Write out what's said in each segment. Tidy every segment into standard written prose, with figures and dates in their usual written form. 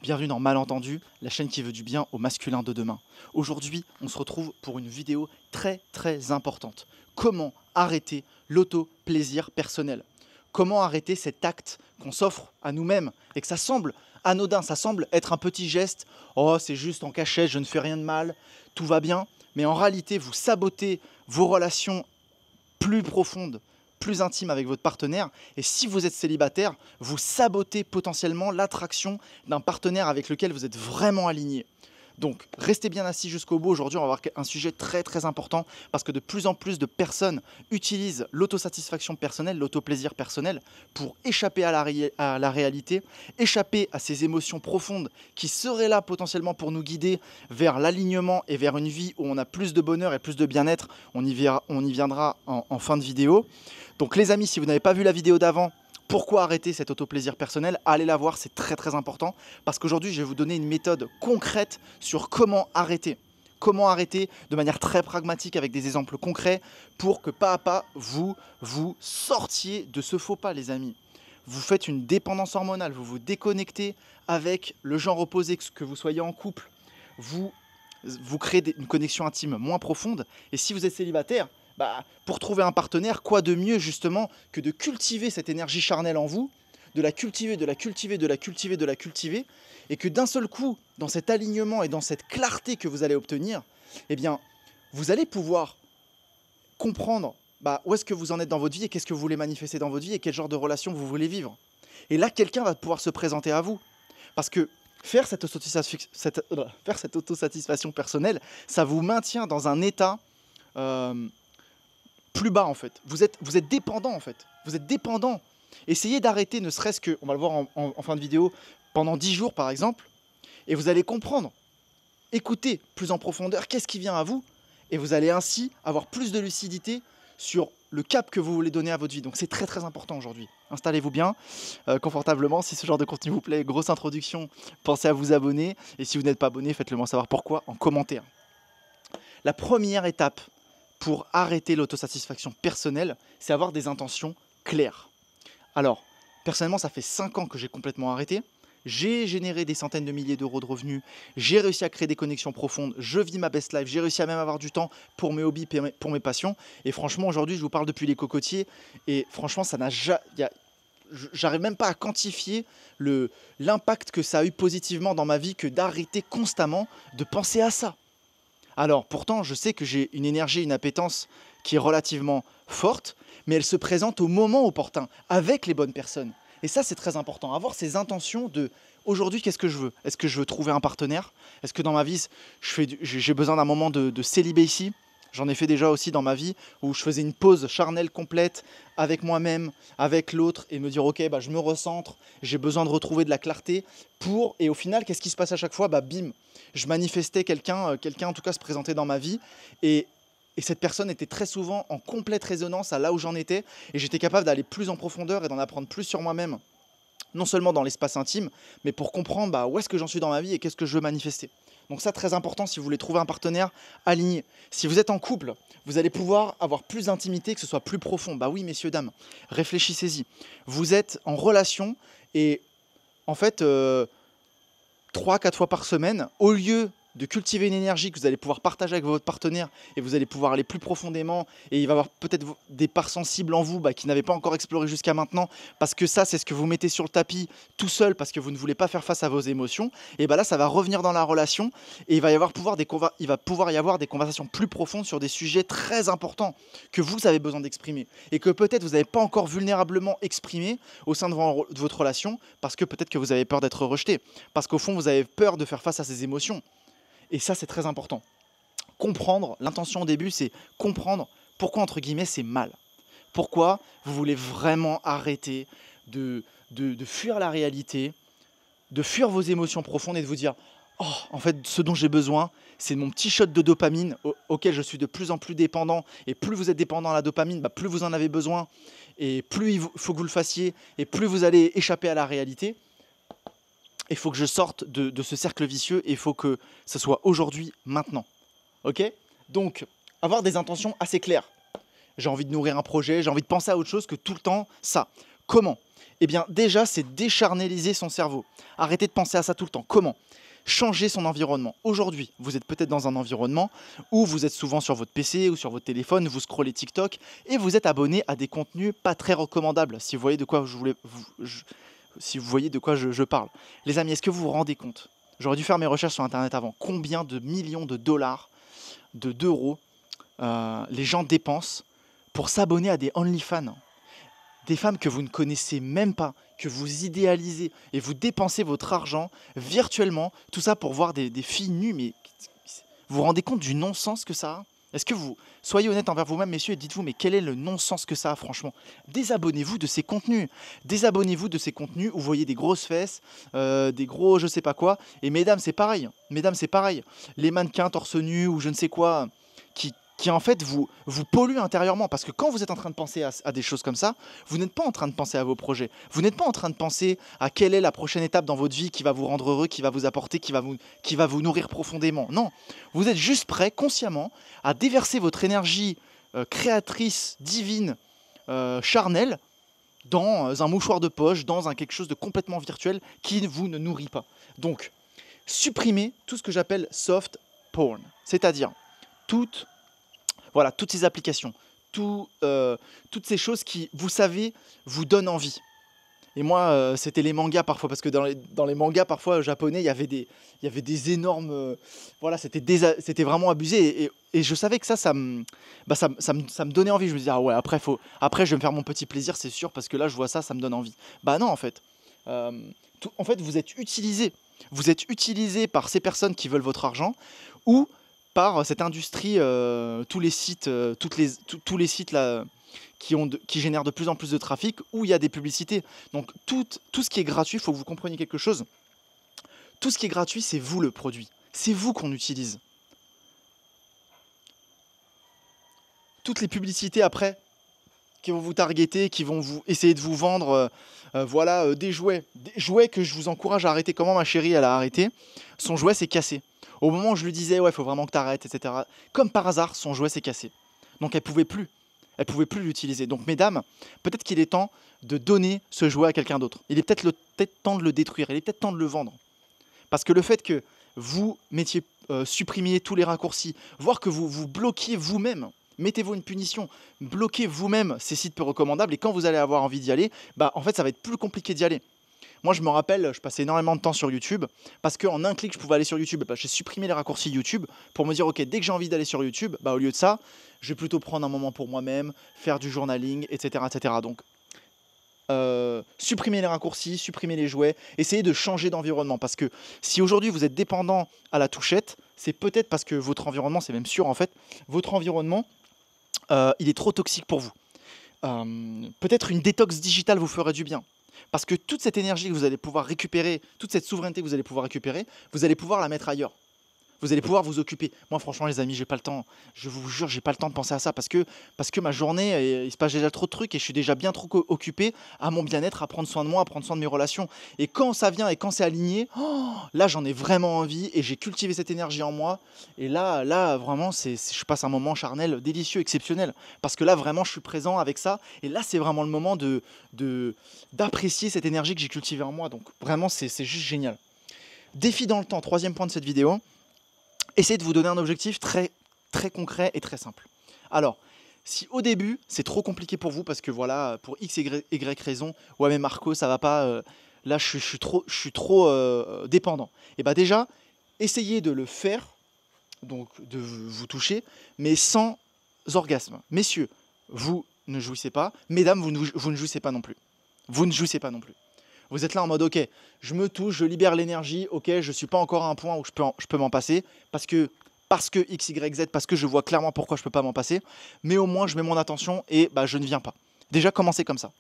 Bienvenue dans Malentendu, la chaîne qui veut du bien au masculin de demain. Aujourd'hui, on se retrouve pour une vidéo très importante. Comment arrêter l'auto-plaisir personnel? Comment arrêter cet acte qu'on s'offre à nous-mêmes et que ça semble anodin, ça semble être un petit geste. Oh, c'est juste en cachette, je ne fais rien de mal, tout va bien. Mais en réalité, vous sabotez vos relations plus profonde, plus intime avec votre partenaire. Et si vous êtes célibataire, vous sabotez potentiellement l'attraction d'un partenaire avec lequel vous êtes vraiment aligné. Donc, restez bien assis jusqu'au bout. Aujourd'hui, on va avoir un sujet très important parce que de plus en plus de personnes utilisent l'autosatisfaction personnelle, l'autoplaisir personnel pour échapper à la réalité, échapper à ces émotions profondes qui seraient là potentiellement pour nous guider vers l'alignement et vers une vie où on a plus de bonheur et plus de bien-être. On y viendra en fin de vidéo. Donc les amis, si vous n'avez pas vu la vidéo d'avant, pourquoi arrêter cet autoplaisir personnel? Allez la voir, c'est très important parce qu'aujourd'hui, je vais vous donner une méthode concrète sur comment arrêter. Comment arrêter de manière très pragmatique avec des exemples concrets pour que pas à pas, vous sortiez de ce faux pas, les amis. Vous faites une dépendance hormonale, vous vous déconnectez avec le genre opposé, que vous soyez en couple. Vous créez une connexion intime moins profonde. Et si vous êtes célibataire, pour trouver un partenaire, quoi de mieux justement que de cultiver cette énergie charnelle en vous, de la cultiver, et que d'un seul coup, dans cet alignement et dans cette clarté que vous allez obtenir, eh bien, vous allez pouvoir comprendre où est-ce que vous en êtes dans votre vie et qu'est-ce que vous voulez manifester dans votre vie et quel genre de relation vous voulez vivre. Et là, quelqu'un va pouvoir se présenter à vous. Parce que faire cette autosatisfaction personnelle, ça vous maintient dans un état plus bas en fait. Vous êtes dépendant en fait. Vous êtes dépendant. Essayez d'arrêter, ne serait-ce que, on va le voir en fin de vidéo, pendant 10 jours par exemple, et vous allez comprendre. Écoutez plus en profondeur qu'est-ce qui vient à vous, et vous allez ainsi avoir plus de lucidité sur le cap que vous voulez donner à votre vie. Donc c'est très important aujourd'hui. Installez-vous bien, confortablement. Si ce genre de contenu vous plaît, grosse introduction, pensez à vous abonner. Et si vous n'êtes pas abonné, faites-le moi savoir pourquoi en commentaire. La première étape pour arrêter l'autosatisfaction personnelle, c'est avoir des intentions claires. Alors, personnellement, ça fait 5 ans que j'ai complètement arrêté. J'ai généré des centaines de milliers d'euros de revenus. J'ai réussi à créer des connexions profondes. Je vis ma best life. J'ai réussi à même avoir du temps pour mes hobbies, pour mes passions. Et franchement, aujourd'hui, je vous parle depuis les cocotiers. Et franchement, ça n'a jamais... J'arrive même pas à quantifier l'impact que ça a eu positivement dans ma vie que d'arrêter constamment de penser à ça. Alors pourtant, je sais que j'ai une énergie, une appétence qui est relativement forte, mais elle se présente au moment opportun, avec les bonnes personnes. Et ça, c'est très important, avoir ces intentions de « aujourd'hui, qu'est-ce que je veux? Est-ce que je veux trouver un partenaire? Est-ce que dans ma vie, j'ai besoin d'un moment de célibat? J'en ai fait déjà aussi dans ma vie où je faisais une pause charnelle complète avec moi-même, avec l'autre et me dire ok, je me recentre, j'ai besoin de retrouver de la clarté pour... Et au final, qu'est-ce qui se passe à chaque fois? Bim, je manifestais quelqu'un en tout cas se présentait dans ma vie et cette personne était très souvent en complète résonance à là où j'en étais et j'étais capable d'aller plus en profondeur et d'en apprendre plus sur moi-même. Non seulement dans l'espace intime, mais pour comprendre où est-ce que j'en suis dans ma vie et qu'est-ce que je veux manifester. Donc ça, très important si vous voulez trouver un partenaire aligné. Si vous êtes en couple, vous allez pouvoir avoir plus d'intimité, que ce soit plus profond. Oui, messieurs, dames, réfléchissez-y. Vous êtes en relation et en fait, 3-4 fois par semaine, au lieu de cultiver une énergie que vous allez pouvoir partager avec votre partenaire et vous allez pouvoir aller plus profondément et il va y avoir peut-être des parts sensibles en vous qui n'avaient pas encore exploré jusqu'à maintenant parce que ça, c'est ce que vous mettez sur le tapis tout seul parce que vous ne voulez pas faire face à vos émotions et là, ça va revenir dans la relation et il va pouvoir y avoir des conversations plus profondes sur des sujets très importants que vous avez besoin d'exprimer et que peut-être vous n'avez pas encore vulnérablement exprimé au sein de votre relation parce que peut-être que vous avez peur d'être rejeté, parce qu'au fond, vous avez peur de faire face à ces émotions. Et ça, c'est très important. Comprendre, l'intention au début, c'est comprendre pourquoi, entre guillemets, c'est mal. Pourquoi vous voulez vraiment arrêter de fuir la réalité, de fuir vos émotions profondes et de vous dire « Oh, en fait, ce dont j'ai besoin, c'est mon petit shot de dopamine auquel je suis de plus en plus dépendant. Et plus vous êtes dépendant à la dopamine, plus vous en avez besoin. Et plus il faut que vous le fassiez, et plus vous allez échapper à la réalité. » Il faut que je sorte de ce cercle vicieux et il faut que ce soit aujourd'hui, maintenant. Ok? Donc, avoir des intentions assez claires. J'ai envie de nourrir un projet, j'ai envie de penser à autre chose que tout le temps ça. Comment? Eh bien déjà, c'est décharneliser son cerveau. Arrêtez de penser à ça tout le temps. Comment? Changer son environnement. Aujourd'hui, vous êtes peut-être dans un environnement où vous êtes souvent sur votre PC ou sur votre téléphone, vous scrollez TikTok et vous êtes abonné à des contenus pas très recommandables, si vous voyez de quoi si vous voyez de quoi je parle. Les amis, est-ce que vous vous rendez compte? J'aurais dû faire mes recherches sur Internet avant. Combien de millions de dollars, d'euros, les gens dépensent pour s'abonner à des OnlyFans? Des femmes que vous ne connaissez même pas, que vous idéalisez et vous dépensez votre argent virtuellement, tout ça pour voir des filles nues, mais vous vous rendez compte du non-sens que ça a? Est-ce que vous, soyez honnête envers vous-même, messieurs, et dites-vous, mais quel est le non-sens que ça a, franchement? Désabonnez-vous de ces contenus. Désabonnez-vous de ces contenus où vous voyez des grosses fesses, des gros je sais pas quoi. Et mesdames, c'est pareil. Mesdames, c'est pareil. Les mannequins torse nu ou je ne sais quoi, qui en fait vous polluent intérieurement. Parce que quand vous êtes en train de penser à des choses comme ça, vous n'êtes pas en train de penser à vos projets. Vous n'êtes pas en train de penser à quelle est la prochaine étape dans votre vie qui va vous rendre heureux, qui va vous apporter, qui va vous nourrir profondément. Non, vous êtes juste prêt, consciemment, à déverser votre énergie créatrice, divine, charnelle, dans un mouchoir de poche, dans quelque chose de complètement virtuel qui vous ne nourrit pas. Donc, supprimez tout ce que j'appelle soft porn, c'est-à-dire toutes ces applications, toutes ces choses qui, vous savez, vous donnent envie. Et moi, c'était les mangas parfois, parce que dans les mangas parfois japonais, il y avait des énormes... voilà, c'était vraiment abusé. Et je savais que ça me donnait envie. Je me disais, ah ouais, après je vais me faire mon petit plaisir, c'est sûr, parce que là, je vois ça, ça me donne envie. Bah non, en fait. En fait, vous êtes utilisé. Vous êtes utilisé par ces personnes qui veulent votre argent, ou par cette industrie, tous les sites, tous les sites là, qui génèrent de plus en plus de trafic, où il y a des publicités. Donc tout ce qui est gratuit, il faut que vous compreniez quelque chose. Tout ce qui est gratuit, c'est vous le produit. C'est vous qu'on utilise. Toutes les publicités après, qui vont vous targeter, qui vont vous essayer de vous vendre voilà, des jouets. Des jouets que je vous encourage à arrêter. Comment ma chérie, elle a arrêté? Son jouet s'est cassé. Au moment où je lui disais, ouais, il faut vraiment que tu arrêtes, etc. Comme par hasard, son jouet s'est cassé. Donc elle pouvait plus. Elle pouvait plus l'utiliser. Donc mesdames, peut-être qu'il est temps de donner ce jouet à quelqu'un d'autre. Il est peut-être temps de le détruire. Il est peut-être temps de le vendre. Parce que le fait que vous supprimiez tous les raccourcis, voire que vous bloquiez vous-même, mettez-vous une punition, bloquez vous-même ces sites peu recommandables, et quand vous allez avoir envie d'y aller, bah en fait ça va être plus compliqué d'y aller. Moi, je me rappelle, je passais énormément de temps sur YouTube parce qu'en un clic, je pouvais aller sur YouTube. Bah, j'ai supprimé les raccourcis YouTube pour me dire, ok, dès que j'ai envie d'aller sur YouTube, bah, au lieu de ça, je vais plutôt prendre un moment pour moi-même, faire du journaling, etc. etc. Donc, supprimez les raccourcis, supprimez les jouets, essayez de changer d'environnement. Parce que si aujourd'hui, vous êtes dépendant à la touchette, c'est peut-être parce que votre environnement, c'est même sûr en fait, votre environnement, il est trop toxique pour vous. Peut-être une détox digitale vous ferait du bien. Parce que toute cette énergie que vous allez pouvoir récupérer, toute cette souveraineté que vous allez pouvoir récupérer, vous allez pouvoir la mettre ailleurs. Vous allez pouvoir vous occuper. Moi, franchement, les amis, j'ai pas le temps. Je vous jure, j'ai pas le temps de penser à ça parce que ma journée, il se passe déjà trop de trucs et je suis déjà bien trop occupé à mon bien-être, à prendre soin de moi, à prendre soin de mes relations. Et quand ça vient et quand c'est aligné, oh, là, j'en ai vraiment envie et j'ai cultivé cette énergie en moi. Et là, vraiment, je passe un moment charnel, délicieux, exceptionnel. Parce que là, vraiment, je suis présent avec ça. Et là, c'est vraiment le moment d'apprécier cette énergie que j'ai cultivée en moi. Donc, vraiment, c'est juste génial. Défi dans le temps, troisième point de cette vidéo. Essayez de vous donner un objectif très, très concret et très simple. Alors, si au début, c'est trop compliqué pour vous, parce que voilà, pour X, Y raison, ouais mais Marco, ça va pas, là je suis trop dépendant. Et bien déjà, essayez de le faire, donc de vous toucher, mais sans orgasme. Messieurs, vous ne jouissez pas, mesdames, vous ne jouissez pas non plus. Vous ne jouissez pas non plus. Vous êtes là en mode, ok, je me touche, je libère l'énergie, ok, je ne suis pas encore à un point où je peux m'en passer, parce que X, Y, Z, parce que je vois clairement pourquoi je ne peux pas m'en passer, mais au moins je mets mon attention et bah, je ne viens pas. Déjà, commencez comme ça.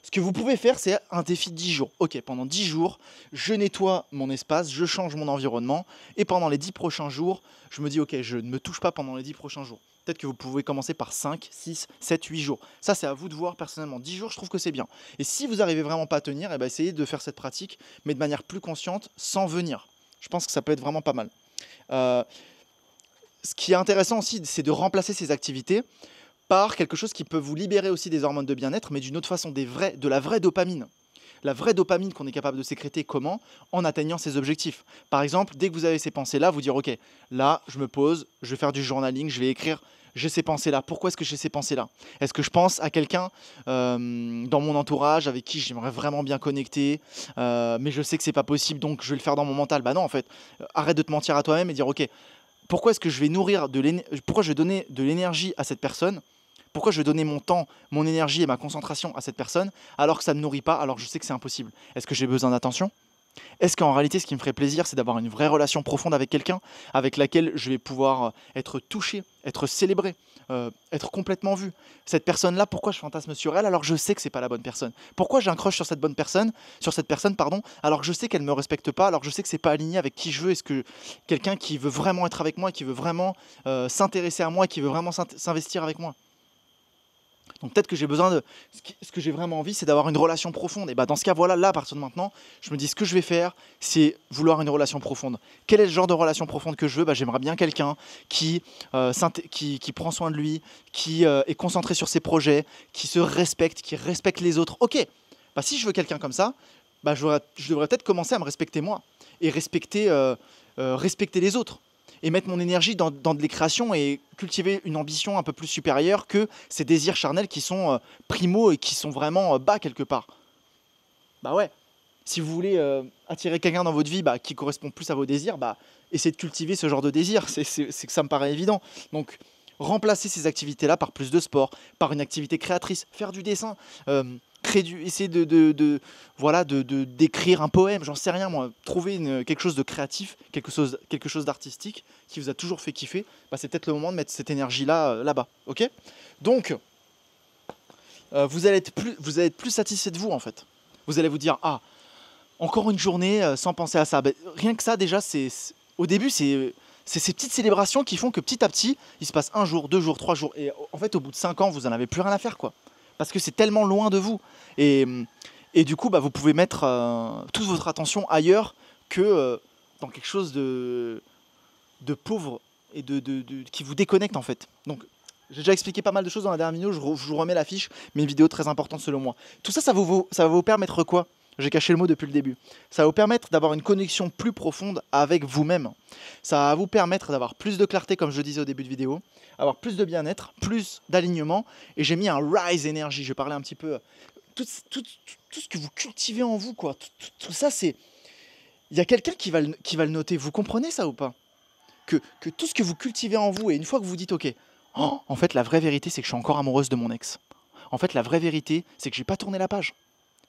Ce que vous pouvez faire, c'est un défi de 10 jours. Ok, pendant 10 jours, je nettoie mon espace, je change mon environnement, et pendant les 10 prochains jours, je me dis, ok, je ne me touche pas pendant les 10 prochains jours. Peut-être que vous pouvez commencer par 5, 6, 7, 8 jours. Ça, c'est à vous de voir personnellement. 10 jours, je trouve que c'est bien. Et si vous n'arrivez vraiment pas à tenir, eh ben, essayez de faire cette pratique, mais de manière plus consciente, sans venir. Je pense que ça peut être vraiment pas mal. Ce qui est intéressant aussi, c'est de remplacer ces activités par quelque chose qui peut vous libérer aussi des hormones de bien-être, mais d'une autre façon, de la vraie dopamine. La vraie dopamine qu'on est capable de sécréter, comment? En atteignant ses objectifs. Par exemple, dès que vous avez ces pensées-là, vous dire, ok, là, je me pose, je vais faire du journaling, je vais écrire, j'ai ces pensées-là. Pourquoi est-ce que j'ai ces pensées-là? Est-ce que je pense à quelqu'un dans mon entourage avec qui j'aimerais vraiment bien connecter, mais je sais que c'est pas possible, donc je vais le faire dans mon mental? Bah non, en fait, arrête de te mentir à toi-même et dire, ok, pourquoi est-ce que je vais pourquoi je vais donner de l'énergie à cette personne? Pourquoi je vais donner mon temps, mon énergie et ma concentration à cette personne alors que ça ne me nourrit pas, alors que je sais que c'est impossible? Est-ce que j'ai besoin d'attention? Est-ce qu'en réalité, ce qui me ferait plaisir, c'est d'avoir une vraie relation profonde avec quelqu'un avec laquelle je vais pouvoir être touché, être célébré, être complètement vu? Cette personne-là, pourquoi je fantasme sur elle alors que je sais que c'est pas la bonne personne? Pourquoi j'ai un crush sur cette personne, pardon, alors que je sais qu'elle me respecte pas, alors que je sais que c'est pas aligné avec qui je veux? Est-ce que quelqu'un qui veut vraiment être avec moi, qui veut vraiment s'intéresser à moi, qui veut vraiment s'investir avec moi? Donc peut-être que j'ai besoin de... Ce que j'ai vraiment envie, c'est d'avoir une relation profonde. Et bah dans ce cas, voilà, là, à partir de maintenant, je me dis ce que je vais faire, c'est vouloir une relation profonde. Quel est le genre de relation profonde que je veux? Bah, j'aimerais bien quelqu'un qui prend soin de lui, qui est concentré sur ses projets, qui se respecte, qui respecte les autres. Ok, bah, si je veux quelqu'un comme ça, bah, je devrais peut-être commencer à me respecter moi et respecter les autres et mettre mon énergie dans de les créations et cultiver une ambition un peu plus supérieure que ces désirs charnels qui sont primaux et qui sont vraiment bas quelque part. Bah ouais, si vous voulez attirer quelqu'un dans votre vie qui correspond plus à vos désirs, bah essayez de cultiver ce genre de désir, c'est que ça me paraît évident. Donc remplacer ces activités-là par plus de sport, par une activité créatrice, faire du dessin, essayer d'écrire un poème, j'en sais rien moi, trouver quelque chose de créatif, quelque chose d'artistique qui vous a toujours fait kiffer, bah, c'est peut-être le moment de mettre cette énergie-là là-bas, ok? Donc, vous allez être plus satisfait de vous en fait. Vous allez vous dire, ah, encore une journée sans penser à ça. Bah, rien que ça déjà, au début, c'est ces petites célébrations qui font que petit à petit, il se passe 1 jour, 2 jours, 3 jours. Et en fait, au bout de 5 ans, vous n'en avez plus rien à faire, quoi. Parce que c'est tellement loin de vous. Et du coup, bah, vous pouvez mettre toute votre attention ailleurs que dans quelque chose de pauvre et qui vous déconnecte, en fait. Donc, j'ai déjà expliqué pas mal de choses dans la dernière vidéo. Je vous remets l'affiche, mais une vidéo très importante selon moi. Tout ça, ça va vous permettre quoi? J'ai caché le mot depuis le début. Ça va vous permettre d'avoir une connexion plus profonde avec vous-même. Ça va vous permettre d'avoir plus de clarté, comme je le disais au début de vidéo, avoir plus de bien-être, plus d'alignement. Et j'ai mis un rise énergie. Je vais parler un petit peu... Tout ce que vous cultivez en vous, quoi. Tout ça, c'est... Il y a quelqu'un qui va le noter. Vous comprenez ça ou pas? Que tout ce que vous cultivez en vous, et une fois que vous dites, ok, oh, en fait, la vraie vérité, c'est que je suis encore amoureuse de mon ex. En fait, la vraie vérité, c'est que j'ai pas tourné la page.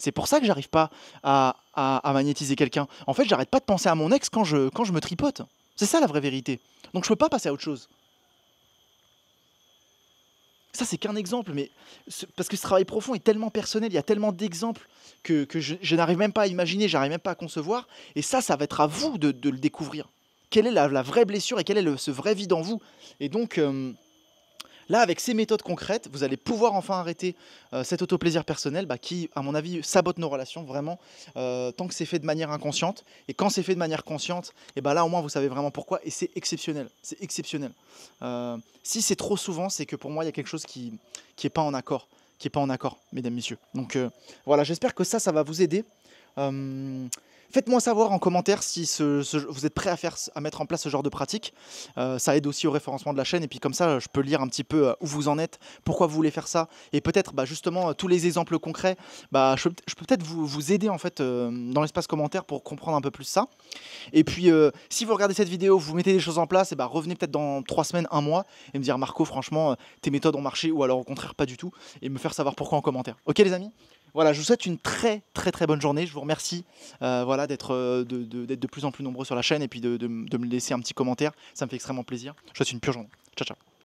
C'est pour ça que j'arrive pas à magnétiser quelqu'un. En fait, j'arrête pas de penser à mon ex quand je me tripote. C'est ça la vraie vérité. Donc je peux pas passer à autre chose. Ça, c'est qu'un exemple, mais parce que ce travail profond est tellement personnel, il y a tellement d'exemples que je n'arrive même pas à imaginer, j'arrive même pas à concevoir. Et ça va être à vous de le découvrir. Quelle est la vraie blessure et quel est ce vrai vide en vous? Et donc... là, avec ces méthodes concrètes, vous allez pouvoir enfin arrêter cet autoplaisir personnel qui, à mon avis, sabote nos relations vraiment tant que c'est fait de manière inconsciente. Et quand c'est fait de manière consciente, et là, au moins, vous savez vraiment pourquoi. Et c'est exceptionnel. C'est exceptionnel. Si c'est trop souvent, c'est que pour moi, il y a quelque chose qui n'est pas en accord. Qui n'est pas en accord, mesdames, messieurs. Donc voilà, j'espère que ça va vous aider. Faites-moi savoir en commentaire si vous êtes prêt à mettre en place ce genre de pratique. Ça aide aussi au référencement de la chaîne. Et puis comme ça, je peux lire un petit peu où vous en êtes, pourquoi vous voulez faire ça. Et peut-être justement tous les exemples concrets, je peux peut-être vous aider en fait dans l'espace commentaire pour comprendre un peu plus ça. Et puis si vous regardez cette vidéo, vous mettez des choses en place, et revenez peut-être dans 3 semaines, 1 mois, et me dire Marco, franchement, tes méthodes ont marché, ou alors au contraire pas du tout, et me faire savoir pourquoi en commentaire. Ok les amis? Voilà, je vous souhaite une très bonne journée. Je vous remercie d'être de plus en plus nombreux sur la chaîne et puis de me laisser un petit commentaire. Ça me fait extrêmement plaisir. Je vous souhaite une pure journée. Ciao, ciao.